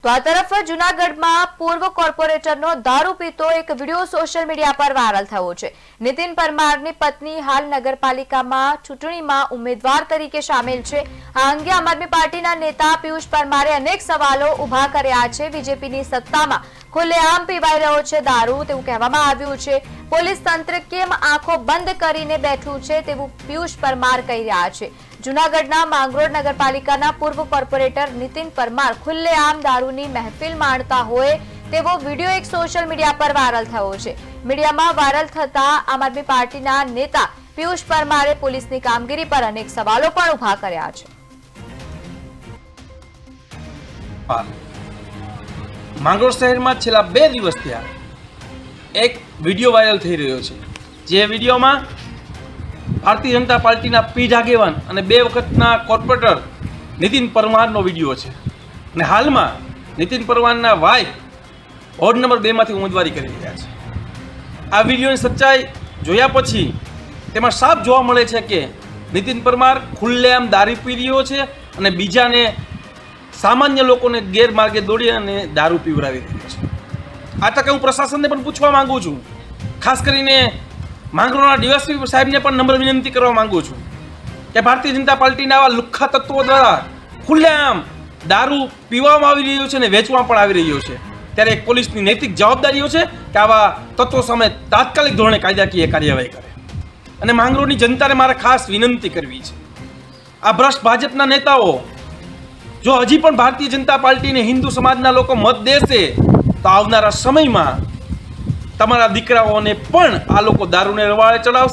તો આ તરફ જૂનાગઢમાં પૂર્વ કોર્પોરેટરનો દારૂ પીતો એક વિડીયો સોશિયલ મીડિયા પર વાયરલ થયો છે। નીતિન પરમારની પત્ની હાલ નગરપાલિકામાં ચૂંટણીમાં ઉમેદવાર તરીકે સામેલ છે। આ અંગે આમ આદમી પાર્ટીના નેતા પિયુષ પરમારે અનેક સવાલો ઉભા કર્યા છે। બીજેપીની સત્તામાં ખુલ્લેઆમ પીવાઈ રહ્યો છે દારૂ તેવું કહેવામાં આવ્યું છે। પોલીસ તંત્ર કેમ આંખો બંધ કરીને બેઠું છે તેવું પિયુષ પરમાર કહી રહ્યા છે। જૂનાગઢના માંગરોળ નગરપાલિકાના પૂર્વ કોર્પોરેટર નીતિન પરમાર ખુલ્લેઆમ દારૂની મહેફિલ માણતા હોય તેવો વિડીયો એક સોશિયલ મીડિયા પર વાયરલ થયો છે। મીડિયામાં વાયરલ થતા આમ આદમી પાર્ટીના નેતા પિયુષ પરમારે પોલીસની કામગીરી પર અનેક સવાલો પણ ઉભા કર્યા છે। માંગરોળ શહેરમાં છેલ્લા 2 દિવસથી એક વિડીયો વાયરલ થઈ રહ્યો છે। જે વિડીયોમાં ભારતીય જનતા પાર્ટીના પીઢ આગેવાન અને 2 વખતના કોર્પોરેટર નીતિન પરમારનો વિડીયો છે અને હાલમાં નીતિન પરમારના વાઇફ વોર્ડ નંબર 2માંથી ઉમેદવારી કરી રહ્યા છે। આ વિડીયોની સચ્ચાઈ જોયા પછી તેમાં સાફ જોવા મળે છે કે નીતિન પરમાર ખુલ્લેઆમ દારૂ પી રહ્યો છે અને બીજાને સામાન્ય લોકોને ગેરમાર્ગે દોડી અને દારૂ પીવડાવી રહ્યો છે। આ તકે હું પ્રશાસનને પણ પૂછવા માંગુ છું, ખાસ કરીને માંગરોળના ડીવાયએસપી સાહેબને પણ નમ્ર વિનંતી કરવા માંગુ છું કે ભારતીય જનતા પાર્ટીના આવા લુખ્ખા તત્વો દ્વારા ખુલ્લેઆમ દારૂ પીવામાં આવી રહ્યો છે અને વેચવામાં પણ આવી રહ્યો છે। ત્યારે એક પોલીસની નૈતિક જવાબદારીઓ છે કે આવા તત્વો સામે તાત્કાલિક ધોરણે કાયદાકીય કાર્યવાહી કરે। અને માંગરોળની જનતાને મારે ખાસ વિનંતી કરવી છે, આ ભ્રષ્ટ ભાજપના નેતાઓ જો હજી પણ ભારતીય જનતા પાર્ટીને હિન્દુ સમાજના લોકો મત દેશે તો આવનારા સમયમાં તમારા દીકરાઓને પણ આ લોકો દારૂને રવાડે ચડાવશે।